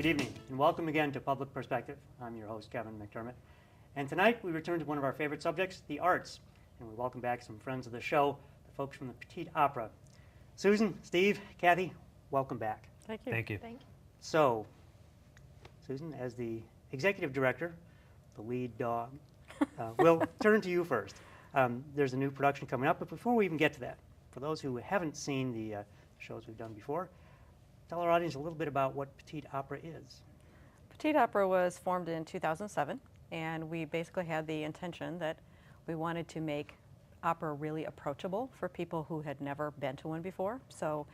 Good evening, and welcome again to Public Perspective. I'm your host, Kevin McDermott. And tonight we return to one of our favorite subjects, the arts. And we welcome back some friends of the show, the folks from the Petite Opera. Susan, Steve, Cathy, welcome back. Thank you. Thank you. Thank you. So, Susan, as the executive director, the lead dog, we'll turn to you first. There's a new production coming up, but before we even get to that, for those who haven't seen the shows we've done before, tell our audience a little bit about what Petite Opera is. Petite Opera was formed in 2007, and we basically had the intention that we wanted to make opera really approachable for people who had never been to one before. So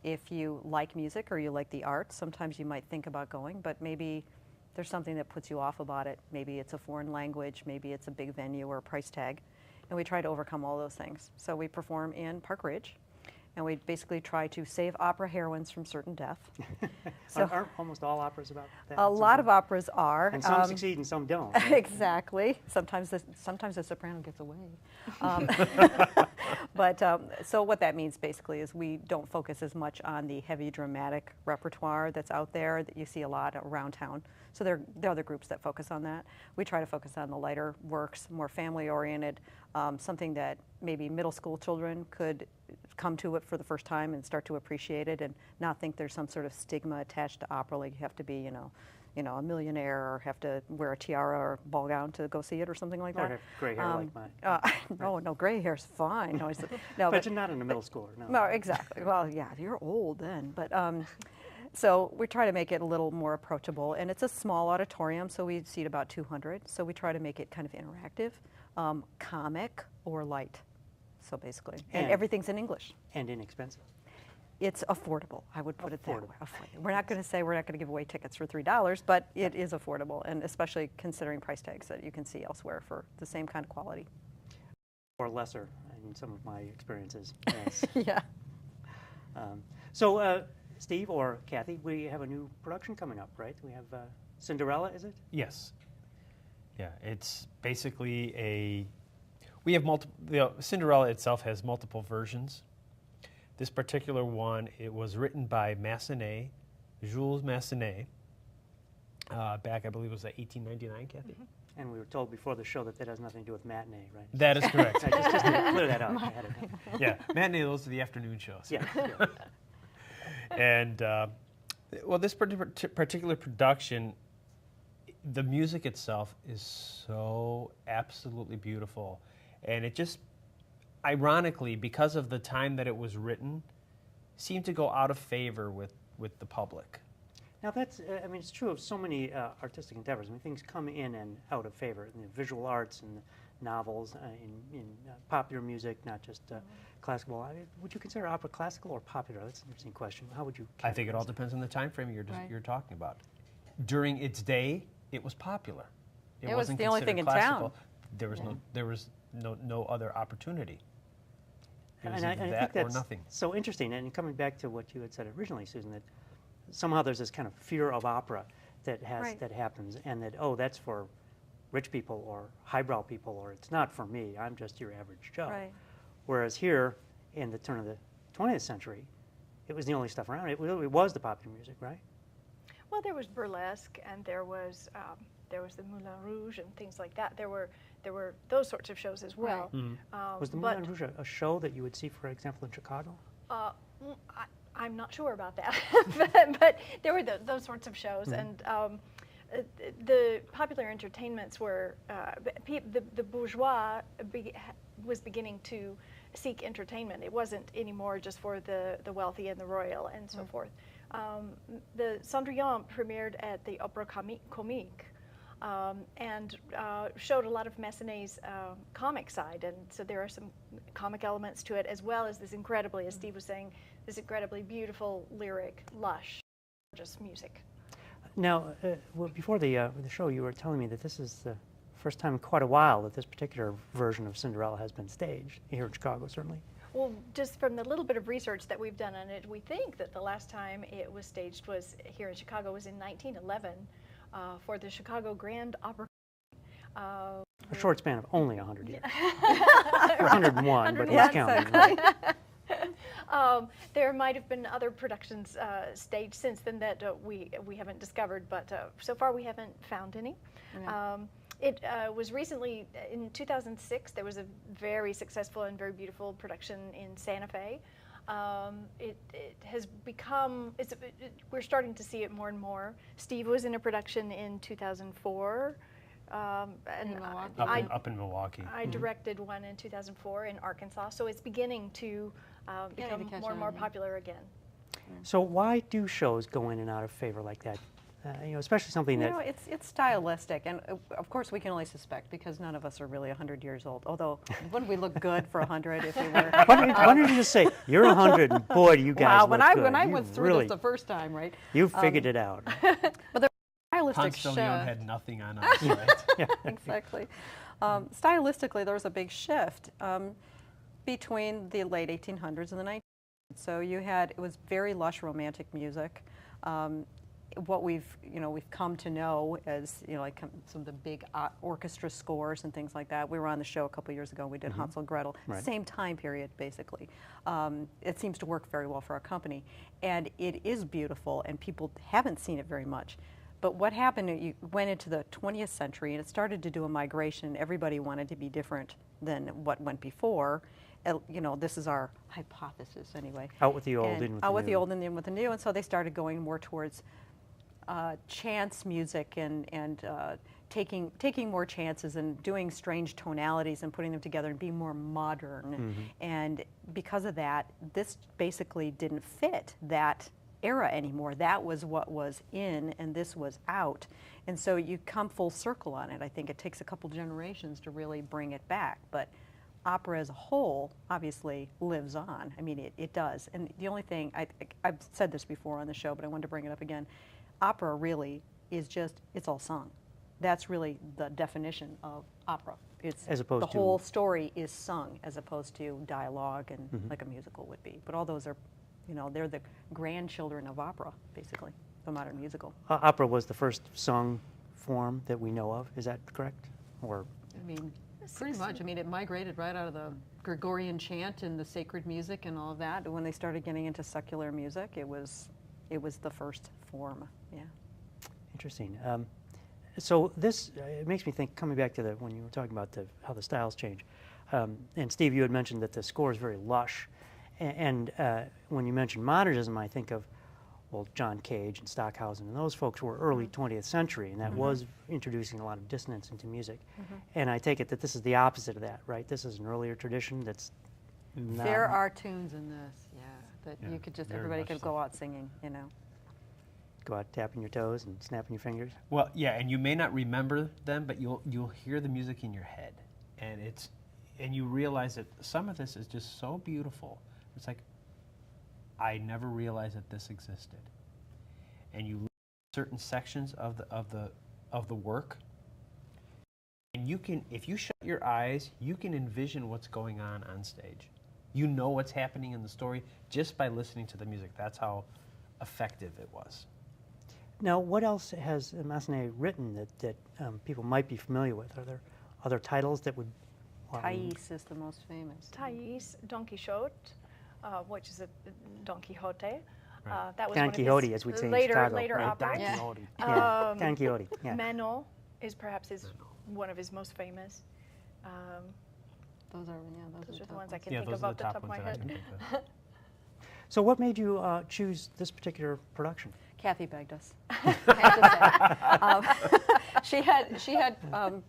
if you like music or you like the arts, sometimes you might think about going, but maybe there's something that puts you off about it. Maybe it's a foreign language, maybe it's a big venue or a price tag, and we try to overcome all those things. So we perform in Park Ridge, and we basically try to save opera heroines from certain death. So aren't almost all operas about that? A lot of operas are. And some succeed and some don't. Right? Exactly. Sometimes the soprano gets away. So what that means basically is we don't focus as much on the heavy dramatic repertoire that's out there that you see a lot around town. So there are other groups that focus on that. We try to focus on the lighter works, more family-oriented, something that maybe middle school children could come to it for the first time and start to appreciate it and not think there's some sort of stigma attached to opera, like you have to be, a millionaire or have to wear a tiara or ball gown to go see it or something like that. Or have gray hair like mine. No, gray hair's fine. No, but you're not in a middle schooler, no. No, exactly. Well, yeah, you're old then. But so we try to make it a little more approachable, and it's a small auditorium, so we seat about 200. So we try to make it kind of interactive, comic or light. So basically, and everything's in English. And inexpensive. It's affordable, I would put it that way. We're not going to give away tickets for $3, but it is affordable, and especially considering price tags that you can see elsewhere for the same kind of quality. Or lesser, in some of my experiences. Yes. Yeah. So, Steve or Cathy, we have a new production coming up, right? We have Cinderella, is it? Yes. Yeah, it's basically we have multiple, Cinderella itself has multiple versions. This particular one, it was written by Massenet, Jules Massenet, back, I believe it was 1899, Cathy? Mm-hmm. And we were told before the show that has nothing to do with matinee, right? That is correct. I just to clear that up. Yeah, matinee, those are the afternoon shows. Yeah. And, well, this particular production, the music itself is so absolutely beautiful. And it just, ironically, because of the time that it was written, seemed to go out of favor with the public. Now that's, it's true of so many artistic endeavors. Things come in and out of favor. In the visual arts and novels, in popular music, not just classical. Would you consider opera classical or popular? That's an interesting question. How would you? I think it all depends on the time frame you're talking about. During its day, it was popular. It was the only thing in classical. town. There was no other opportunity. It was I either think that that's or nothing. so interesting. And coming back to what you had said originally, Susan, that somehow there's this kind of fear of opera that happens, and that that's for rich people or highbrow people, or it's not for me. I'm just your average Joe. Right. Whereas here, in the turn of the 20th century, it was the only stuff around. It was the popular music, right? Well, there was burlesque, and there was the Moulin Rouge and things like that. There were those sorts of shows as well. Right. Was the Moulin Rouge a show that you would see, for example, in Chicago? I'm not sure about that, but there were those sorts of shows, and the popular entertainments were the bourgeois was beginning to seek entertainment. It wasn't anymore just for the wealthy and the royal and so forth. The Cendrillon premiered at the Opéra Comique and showed a lot of Massenet's comic side, and so there are some comic elements to it, as well as this incredibly, as Steve was saying, this incredibly beautiful, lyric, lush, gorgeous music. Now, before the show, you were telling me that this is the first time in quite a while that this particular version of Cinderella has been staged, here in Chicago, certainly. Well, just from the little bit of research that we've done on it, we think that the last time it was staged was here in Chicago was in 1911 for the Chicago Grand Opera. A short span of only 100 years. 101, but he's counting. Right? There might have been other productions staged since then that we haven't discovered, but so far we haven't found any. Yeah. It was recently, in 2006, there was a very successful and very beautiful production in Santa Fe. It has become, we're starting to see it more and more. Steve was in a production in 2004. And Milwaukee. Up in Milwaukee. I directed one in 2004 in Arkansas, so it's beginning to become more and more popular again. So why do shows go in and out of favor like that? Especially something that... It's stylistic, and of course we can only suspect because none of us are really 100 years old, although wouldn't we look good for 100 if we were? Why don't you just say, you're 100 and boy, do you guys look good. When I went through this the first time, right? You figured it out. But the stylistic Hans show... Young had nothing on us, right? Yeah. Exactly. Stylistically, there was a big shift between the late 1800s and the 1900s. So it was very lush romantic music. What we've come to know as like some of the big orchestra scores and things like that. We were on the show a couple years ago. We did Hansel and Gretel, Right. Same time period basically. It seems to work very well for our company, and it is beautiful. And people haven't seen it very much. But what happened? You went into the 20th century, and it started to do a migration. Everybody wanted to be different than what went before. This is our hypothesis anyway. Out with the old, And in with out the with new. the old and in with the new, and so they started going more towards chance music and taking more chances and doing strange tonalities and putting them together and being more modern. And because of that, this basically didn't fit that era anymore. That was what was in, and this was out. And so you come full circle on it. I think it takes a couple generations to really bring it back, but opera as a whole obviously lives on. I mean, it does. And the only thing, I've said this before on the show, but I wanted to bring it up again, opera really is it's all sung. That's really the definition of opera. It's As opposed the to- whole story is sung as opposed to dialogue and like a musical would be. But all those are, they're the grandchildren of opera, basically, the modern musical. Opera was the first sung form that we know of. Is that correct? Or I mean, pretty much. I mean, it migrated right out of the Gregorian chant and the sacred music and all of that. When they started getting into secular music, it was the first form. Yeah. interesting. So this it makes me think. Coming back to when you were talking about how the styles change, and Steve, you had mentioned that the score is very lush, and when you mention modernism, I think of John Cage and Stockhausen, and those folks were early 20th century, and that was introducing a lot of dissonance into music. And I take it that this is the opposite of that, right? This is an earlier tradition that's not... There are tunes in this, that you could just, very everybody much could so. go out singing, Go out tapping your toes and snapping your fingers. Well, yeah, and you may not remember them, but you'll hear the music in your head, and you realize that some of this is just so beautiful. It's like, I never realized that this existed. And you look at certain sections of the work, and you can, if you shut your eyes, you can envision what's going on stage. You know what's happening in the story just by listening to the music. That's how effective it was. Now, what else has Massenet written that people might be familiar with? Are there other titles that would... Thais is the most famous. Thais, Don Quixote, which is a Don Quixote. Right. That was Don one of Quixote, his as we'd say in later Chicago. later Right, operas. Don Yeah. Quixote. Yeah. Um, Don Quixote. Yeah. Manon is perhaps one of his most famous. Those are Those are the top ones I can Yeah, think those of are off the the top top of my ones that I can head. think of. So, what made you choose this particular production? Cathy begged us. I have to say. She had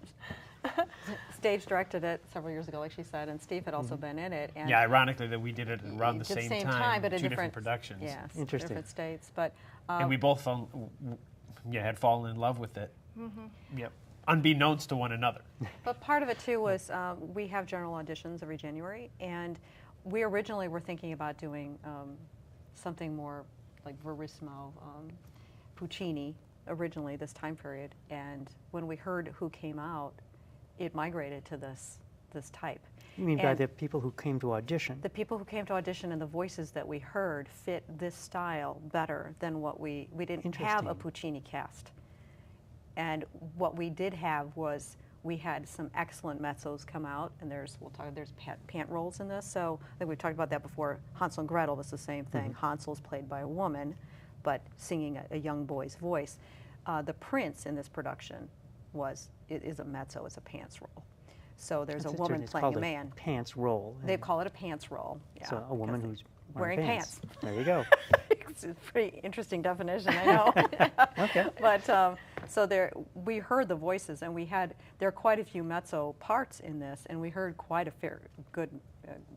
stage directed it several years ago, like she said, and Steve had also been in it. And Yeah, ironically that we did it around the at same time, but in two different different productions. Yes, Interesting. different states. But And we both had fallen in love with it. Yep. Unbeknownst to one another. But part of it too was we have general auditions every January, and we originally were thinking about doing something more like Verissimo, Puccini, originally this time period. And when we heard who came out, it migrated to this type. You mean by And the people who came to audition? the people who came to audition and the voices that we heard fit this style better than what we didn't have a Interesting. Puccini cast. And what we did have was we had some excellent mezzos come out, and there's pant roles in this. So I think we've talked about that before. Hansel and Gretel was the same thing. Hansel's played by a woman, but singing a young boy's voice. The Prince in this production is a mezzo, it's a pants role. So there's a woman playing a man. Pants role. They call it a pants role. Yeah, so a woman who's wearing pants. There you go. It's a pretty interesting definition, I know. Okay. But so we heard the voices, and there are quite a few mezzo parts in this, and we heard quite a good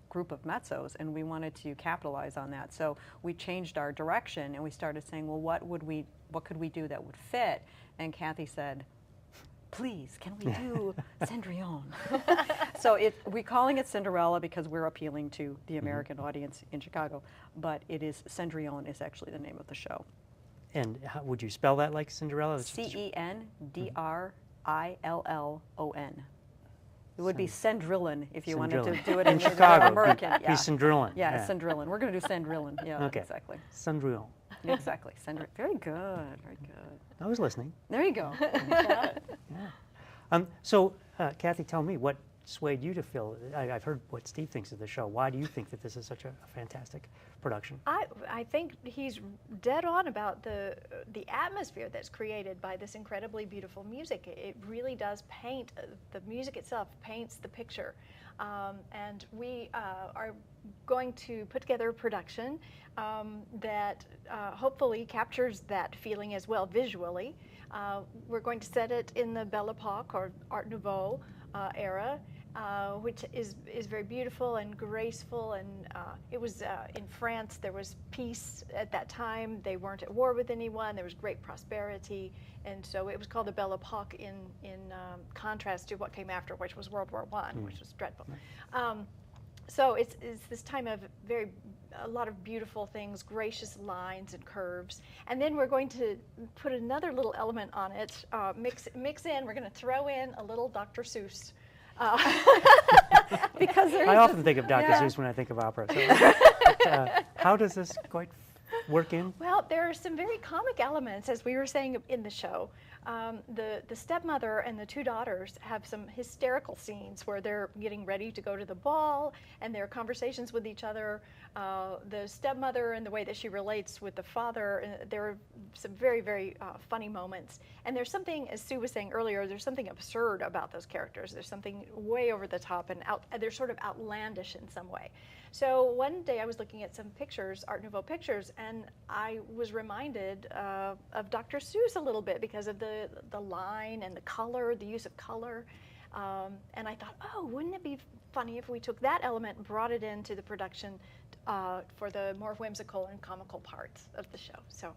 group of mezzos, and we wanted to capitalize on that. So we changed our direction, and we started saying, well, what could we do that would fit? And Cathy said, please, can we do Cendrillon? So we're calling it Cinderella because we're appealing to the American audience in Chicago, but Cendrillon is actually the name of the show. And how, would you spell that like Cinderella? Cendrillon. It would be Cendrillon if you wanted to do it in Chicago. American. Be Cendrillon. Yeah, Cendrillon. We're going to do Cendrillon. Yeah, okay. Exactly. Cendrillon. Exactly. Very good. Very good. I was listening. There you go. Yeah. So, Cathy, tell me, what swayed you to feel? I've heard what Steve thinks of the show. Why do you think that this is such a fantastic production? I think he's dead on about the atmosphere that's created by this incredibly beautiful music. It really does paint, the music itself paints the picture. And we are going to put together a production that hopefully captures that feeling as well visually. We're going to set it in the Belle Epoque or Art Nouveau era, which is very beautiful and graceful. And it was in France. There was peace at that time. They weren't at war with anyone. There was great prosperity, and so it was called the Belle Epoque in contrast to what came after, which was World War I, which was dreadful. So it's this time of a lot of beautiful things, gracious lines and curves, and then we're going to put another little element on it. Mix in. We're going to throw in a little Dr. Seuss. Because I often think of Dr. Seuss when I think of opera. So, how does this quite work in? Well, there are some very comic elements, as we were saying in the show. The stepmother and the two daughters have some hysterical scenes where they're getting ready to go to the ball, and their conversations with each other. The stepmother and the way that she relates with the father, there are some very, very funny moments. And there's something, as Sue was saying earlier, there's something absurd about those characters. There's something way over the top, and they're sort of outlandish in some way. So one day I was looking at some pictures, Art Nouveau pictures, and I was reminded of Dr. Seuss a little bit because of the line and the color, the use of color. And I thought, oh, wouldn't it be funny if we took that element and brought it into the production for the more whimsical and comical parts of the show. So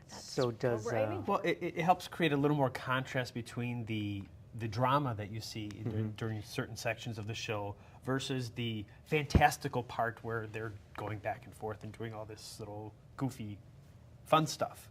that's what we're aiming for. Well, it helps create a little more contrast between the drama that you see during certain sections of the show versus the fantastical part where they're going back and forth and doing all this little goofy, fun stuff.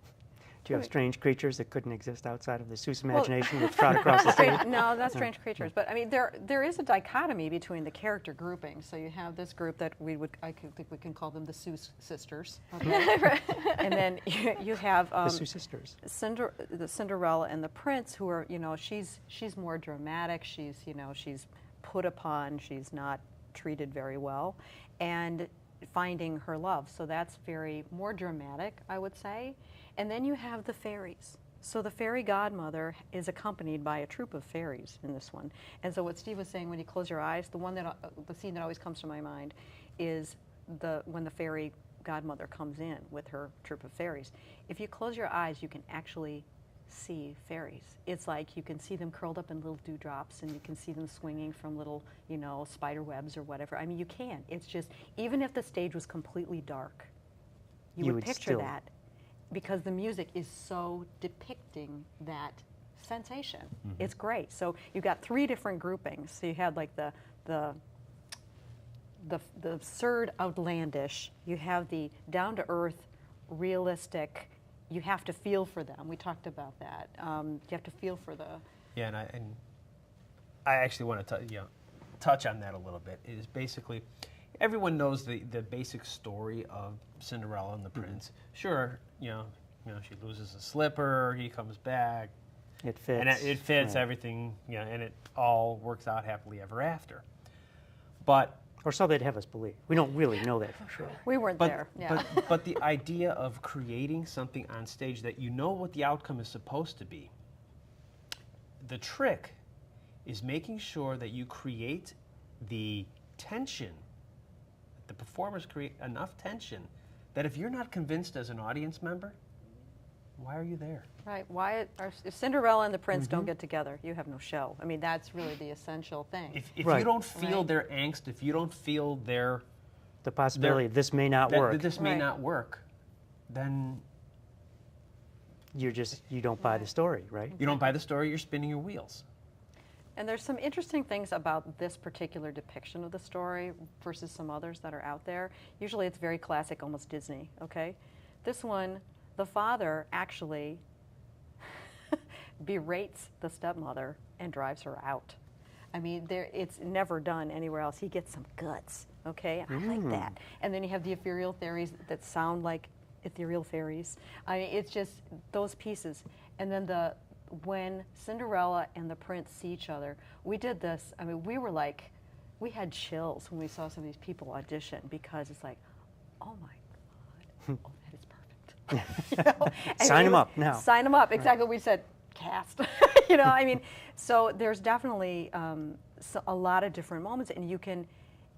Do you have strange creatures that couldn't exist outside of the Seuss imagination that trot across the stage? No, that's strange creatures. But I mean, there is a dichotomy between the character grouping. So you have this group that I think we can call them the Seuss sisters. Okay? And then you have the Seuss sisters. The Cinderella and the Prince, who are, she's more dramatic. She's put upon. She's not treated very well, and finding her love. So that's more dramatic, I would say. And then you have the fairies. So the fairy godmother is accompanied by a troupe of fairies in this one. And so what Steve was saying, when you close your eyes, the scene that always comes to my mind is when the fairy godmother comes in with her troupe of fairies. If you close your eyes, you can actually see fairies. It's like you can see them curled up in little dewdrops, and you can see them swinging from little, spider webs or whatever. I mean, you can. It's just, even if the stage was completely dark, you would picture that, because the music is so depicting that sensation. It's great. So you've got three different groupings. So you had like the absurd, outlandish. You have the down-to-earth, realistic. You have to feel for them. We talked about that. You have to feel for the. Yeah, and I actually want to touch on that a little bit. It is basically, everyone knows the basic story of Cinderella and the Prince. Sure, she loses a slipper, he comes back, It fits. And it fits right. everything, you know, and it all works out happily ever after. But Or so they'd have us believe. We don't really know that for sure. We weren't there. Yeah. but the idea of creating something on stage that you know what the outcome is supposed to be, the trick is making sure that you create the tension, the performers create enough tension that if you're not convinced as an audience member, why are you there? Right. If Cinderella and the prince don't get together, you have no show. I mean, that's really the essential thing. If Right. you don't feel Right. their angst, if you don't feel their The possibility this may not that work. this may Right. not work, then You don't buy the story, right? you don't buy the story, you're spinning your wheels. And there's some interesting things about this particular depiction of the story versus some others that are out there. Usually it's very classic, almost Disney, okay? This one, the father actually berates the stepmother and drives her out. I mean, it's never done anywhere else. He gets some guts, okay? I like that. And then you have the ethereal fairies that sound like ethereal fairies. I mean, it's just those pieces. And then when Cinderella and the prince see each other, we did this. I mean, we had chills when we saw some of these people audition because it's like, oh my God, oh, that is perfect. You know? And Sign it 'em was- up now. Sign them up, exactly. We said, cast. You know, I mean, so there's definitely a lot of different moments, and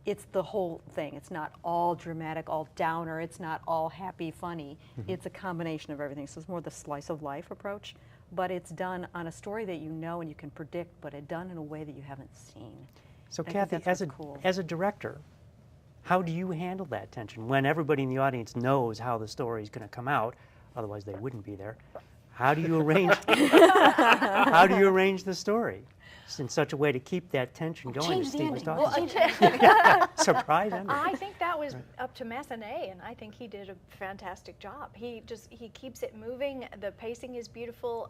it's the whole thing. It's not all dramatic, all downer. It's not all happy, funny. It's a combination of everything. So it's more the slice of life approach, but it's done on a story that you know and you can predict, but it's done in a way that you haven't seen. So I think Cathy, that's what's cool. as a director, how do you handle that tension when everybody in the audience knows how the story is going to come out? Otherwise, they wouldn't be there. How do you arrange? How do you arrange the story in such a way to keep that tension going? As Steve was talking about? Surprise ending. I think that was up to Massenet, and I think he did a fantastic job. He keeps it moving. The pacing is beautiful.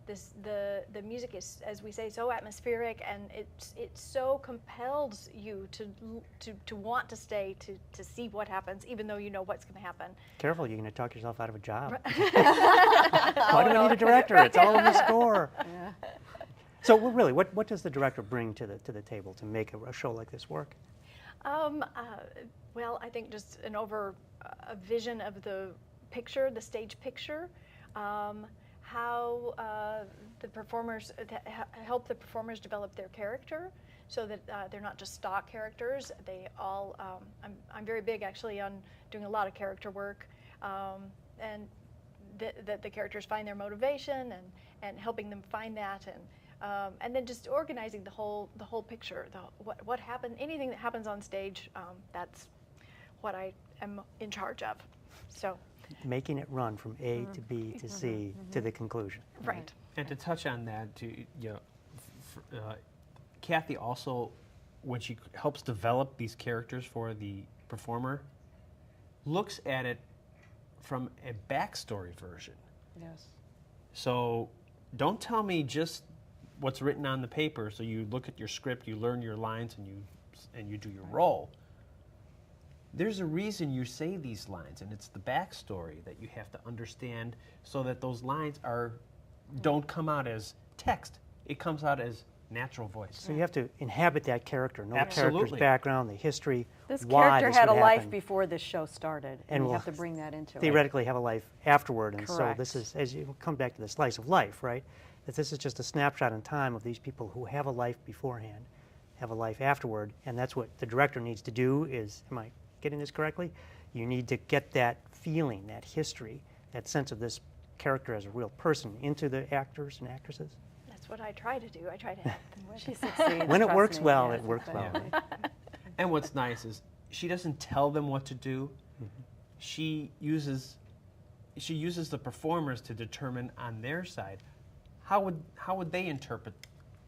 The music is, as we say, so atmospheric, and it so compels you to want to stay to see what happens, even though you know what's going to happen. Careful, you're going to talk yourself out of a job. Why do we need a director? It's all in the score. Yeah. So really, what does the director bring to the table to make a show like this work? Well, I think just a vision of the picture, the stage picture. How the performers help the performers develop their character, so that they're not just stock characters. They all. I'm very big actually on doing a lot of character work, and that the characters find their motivation and helping them find that, and then just organizing the whole picture. What happened? Anything that happens on stage, that's what I am in charge of. So. Making it run from A to B to C to the conclusion. Right. And to touch on that, Cathy also, when she helps develop these characters for the performer, looks at it from a backstory version. Yes. So don't tell me just what's written on the paper. So you look at your script, you learn your lines, and you do your role. There's a reason you say these lines, and it's the backstory that you have to understand, so that those lines don't come out as text. It comes out as natural voice. So you have to inhabit that character, know the Absolutely. character's background, the history, This why character this had a would life happen. before this show started, And and you will have to bring that into it. Theoretically have a life afterward, and so Correct. this is, as you come back to the slice of life, right? That this is just a snapshot in time of these people who have a life beforehand, have a life afterward, and that's what the director needs to do is, am I getting this correctly? You need to get that feeling, that history, that sense of this character as a real person into the actors and actresses. That's what I try to do. I try to help them with She it. succeeds. When it trust works me. well, Yes, it works well. exactly. And what's nice is she doesn't tell them what to do. She uses the performers to determine on their side how would they interpret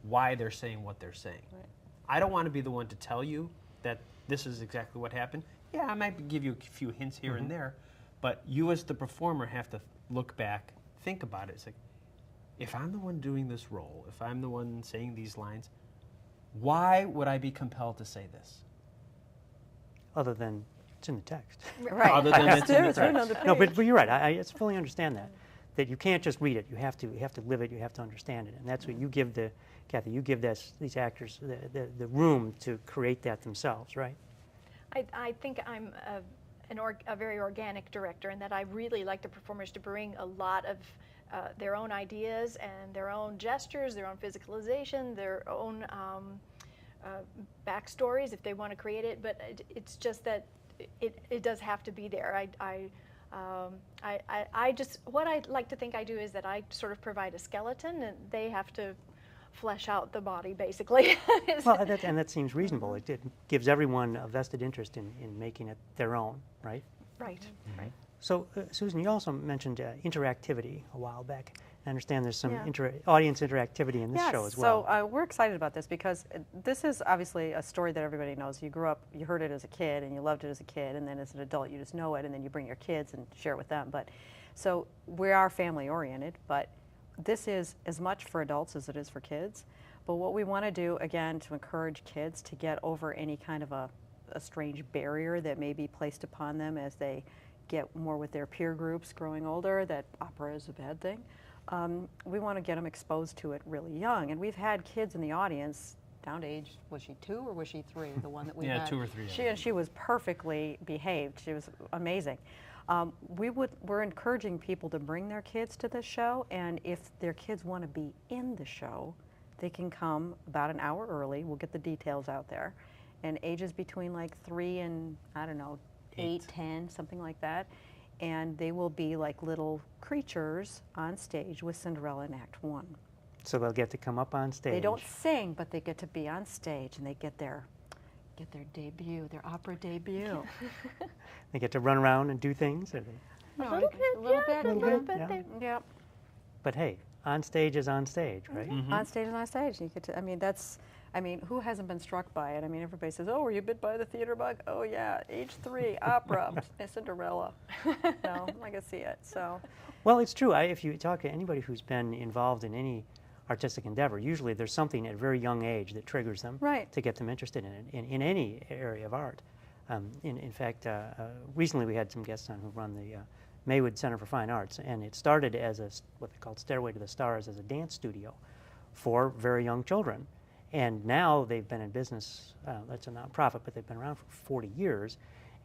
why they're saying what they're saying. Right. I don't want to be the one to tell you that this is exactly what happened. Yeah, I might give you a few hints here and there, but you as the performer have to look back, think about it. It's like, if I'm the one doing this role, if I'm the one saying these lines, why would I be compelled to say this? Other than it's in the text. Right. Other than It's it's in the written text. on the No, page. but you're right. I fully understand that. that you can't just read it. You have to live it. You have to understand it, and that's what you give Cathy. You give these actors the room to create that themselves, right? I think I'm a very organic director, in that I really like the performers to bring a lot of their own ideas and their own gestures, their own physicalization, their own backstories if they want to create it. But it's just that it does have to be there. I just, what I like to think I do is that I sort of provide a skeleton, and they have to flesh out the body, basically. Well, and that seems reasonable. It gives everyone a vested interest in making it their own, right? Right. Mm-hmm. Right. So, Susan, you also mentioned interactivity a while back. I understand there's some Yeah. audience interactivity in this Yes, show as well. so we're excited about this because this is obviously a story that everybody knows. You grew up, you heard it as a kid, and you loved it as a kid, and then as an adult you just know it, and then you bring your kids and share it with them. But so we are family oriented, but this is as much for adults as it is for kids. But what we want to do, again, to encourage kids to get over any kind of a strange barrier that may be placed upon them as they get more with their peer groups growing older, that opera is a bad thing. We want to get them exposed to it really young. And we've had kids in the audience down to age, was she 2 or was she 3, the one that we Yeah, had? 2 or 3. She was perfectly behaved. She was amazing. We're encouraging people to bring their kids to this show, and if their kids want to be in the show, they can come about an hour early. We'll get the details out there. And ages between like 3 and, I don't know, 8, 10, something like that. And they will be like little creatures on stage with Cinderella in Act 1. So they'll get to come up on stage. They don't sing, but they get to be on stage, and they get their debut, their opera debut. They get to run around and do things. Or No, A little bit, a little yeah, bit, a little yeah. bit. Yep. But hey, on stage is on stage, right? Mm-hmm. On stage and on stage. You get to, I mean, who hasn't been struck by it? I mean, everybody says, oh, were you bit by the theater bug? Oh, yeah, age 3, opera, Cinderella. No, I can see it, so. Well, it's true. If you talk to anybody who's been involved in any artistic endeavor, usually there's something at a very young age that triggers them Right. to get them interested in it, in any area of art. In fact, recently we had some guests on who run the Maywood Center for Fine Arts, and it started as what they called Stairway to the Stars, as a dance studio for very young children. And now they've been in business, that's a nonprofit, but they've been around for 40 years.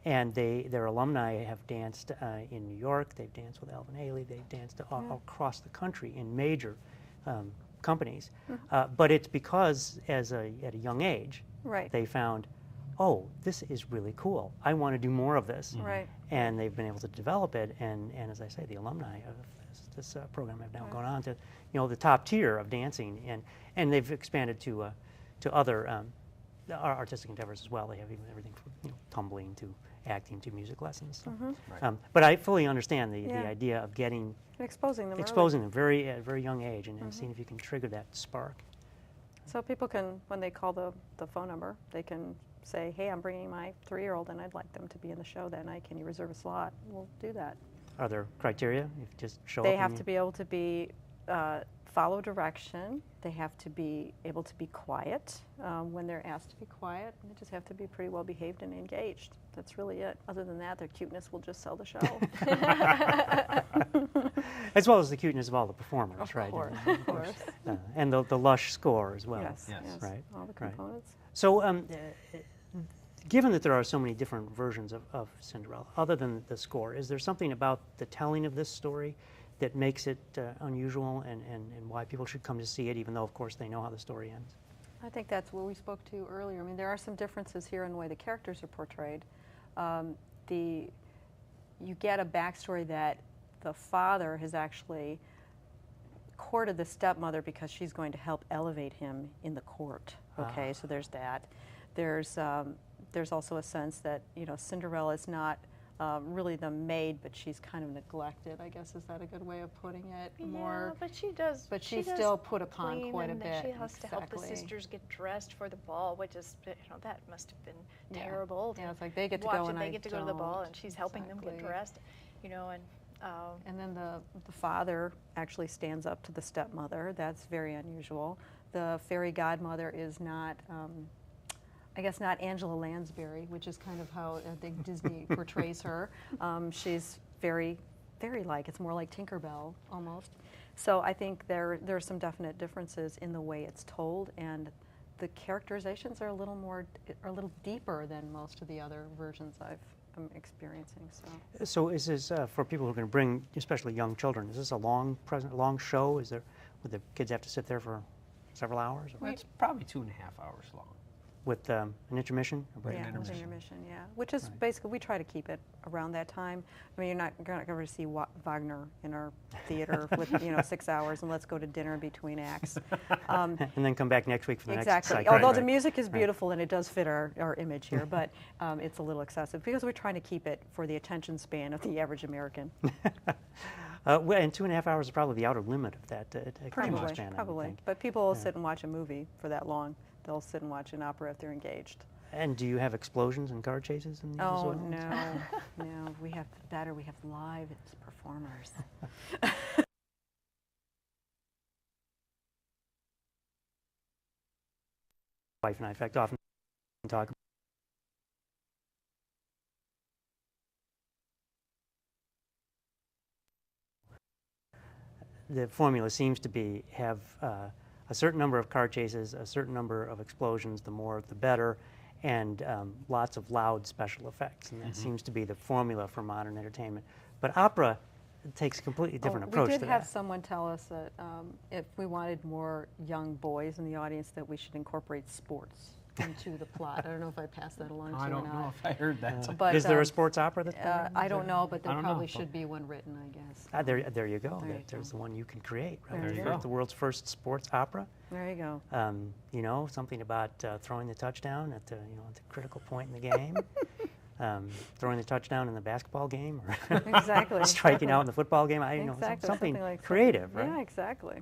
And their alumni have danced in New York, they've danced with Alvin Ailey, they've danced across the country in major companies. But it's because at a young age, Right. they found, oh, this is really cool. I want to do more of this. Right. And they've been able to develop it. And as I say, the alumni of this program have now gone on to, the top tier of dancing, and they've expanded to other artistic endeavors as well. They have even everything from tumbling to acting to music lessons. So. Right. But I fully understand the Yeah. idea of getting Exposing them early. exposing them at a very young age, and seeing if you can trigger that spark. So people can, when they call the phone number, they can say, hey, I'm bringing my 3-year-old and I'd like them to be in the show that night. Can you reserve a slot? We'll do that. Are there criteria? You just show They up. have to be able to be follow direction. They have to be able to be quiet when they're asked to be quiet. They just have to be pretty well behaved and engaged. That's really it. Other than that, their cuteness will just sell the show. As well as the cuteness of all the performers, Of right? course, And, of course. and the lush score as well. Yes, Yes. yes, Right, all the right. components. So, given that there are so many different versions of Cinderella, other than the score, is there something about the telling of this story that makes it unusual, and why people should come to see it, even though, of course, they know how the story ends? I think that's what we spoke to earlier. I mean, there are some differences here in the way the characters are portrayed. You get a backstory that the father has actually courted the stepmother because she's going to help elevate him in the court. Okay, so there's that. There's also a sense that Cinderella is not really the maid, but she's kind of neglected. I guess, is that a good way of putting it? Yeah, but she does. But she she's does still put upon clean, quite a and bit. She has to help the Exactly. sisters get dressed for the ball, which is, that must have been Yeah. terrible. Yeah, it's like they get to watch go it, and they I get to go to the ball, don't. and she's helping them get Exactly. dressed, And then the father actually stands up to the stepmother. That's very unusual. The fairy godmother is not, I guess, not Angela Lansbury, which is kind of how I think Disney portrays her. She's very fairy-like. It's more like Tinkerbell almost. So I think there are some definite differences in the way it's told, and the characterizations are a little deeper than most of the other versions I'm experiencing. So is this for people who are going to bring, especially young children? Is this a long show? Would the kids have to sit there for several hours? Well, it's probably 2.5 hours long. With an intermission? Yeah, with intermission, yeah. Which is basically, we try to keep it around that time. I mean, you're not going to see Wagner in our theater with 6 hours and let's go to dinner between acts. And then come back next week for the next Exactly. cycle. Although the music is beautiful and it does fit our image here, but it's a little excessive because we're trying to keep it for the attention span of the average American. Well, and 2.5 hours is probably the outer limit of that attention span. Probably. But people will sit and watch a movie for that long. They'll sit and watch an opera if they're engaged. And do you have explosions and car chases in these as well? Oh, no. We have live performers. Wife and I, in fact, often talk. The formula seems to have a certain number of car chases, a certain number of explosions, the more the better, and lots of loud special effects. And that seems to be the formula for modern entertainment. But opera takes a completely different approach to that. We did have someone tell us that if we wanted more young boys in the audience, that we should incorporate sports into the plot. I don't know if I passed that along to you or not. I don't know if I heard that. But, is there a sports opera that's I don't know, but there probably should be one written, I guess. There you go. There's the one you can create. Right? There you go. The world's first sports opera. There you go. Something about throwing the touchdown at the critical point in the game. Throwing the touchdown in the basketball game, or exactly. striking out in the football game. Something like creative, right? Yeah, exactly.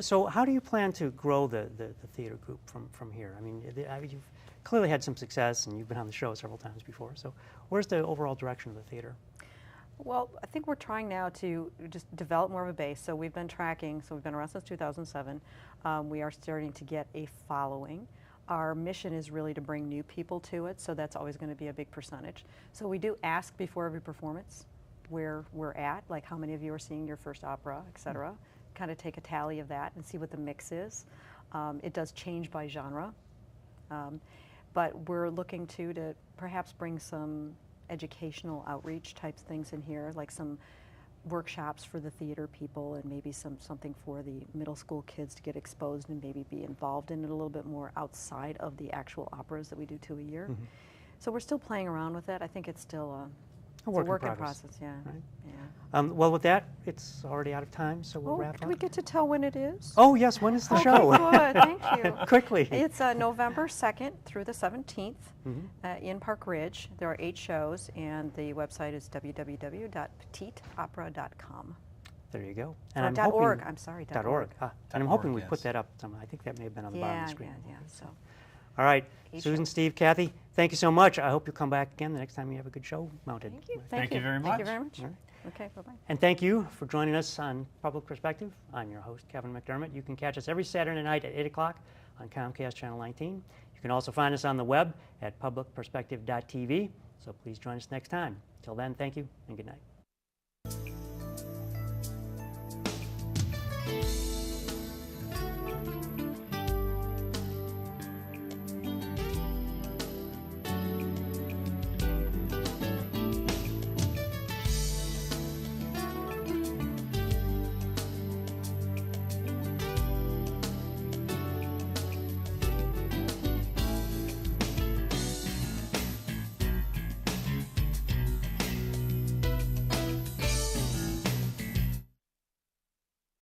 So how do you plan to grow the theater group from here? I mean, you've clearly had some success, and you've been on the show several times before. So where's the overall direction of the theater? Well, I think we're trying now to just develop more of a base. So we've been tracking, so we've been around since 2007. We are starting to get a following. Our mission is really to bring new people to it, so that's always going to be a big percentage. So we do ask before every performance where we're at, like how many of you are seeing your first opera, et cetera. Kind of take a tally of that and see what the mix is. It does change by genre, but we're looking to perhaps bring some educational outreach types things in here, like some workshops for the theater people and maybe something for the middle school kids to get exposed and maybe be involved in it a little bit more outside of the actual operas that we do 2 a year. So we're still playing around with that. I think it's still a work in process. Yeah. Right? Yeah. Well, with that, it's already out of time, so we'll wrap up. Can we get to tell when it is? Oh, yes. When is the show? Good. Thank you. Quickly. It's November 2nd through the 17th in Park Ridge. There are 8 shows, and the website is www.petiteopera.com. There you go. And .org. I'm sorry. .org. And I'm hoping we put that up somewhere. I think that may have been on the bottom of the screen. Yeah. So. All right. Susan, Steve, Kathy, thank you so much. I hope you'll come back again the next time you have a good show mounted. Thank you. Thank you very much. Thank you very much. All right. Okay, bye-bye. And thank you for joining us on Public Perspective. I'm your host, Kevin McDermott. You can catch us every Saturday night at 8 o'clock on Comcast Channel 19. You can also find us on the web at publicperspective.tv. So please join us next time. Till then, thank you and good night.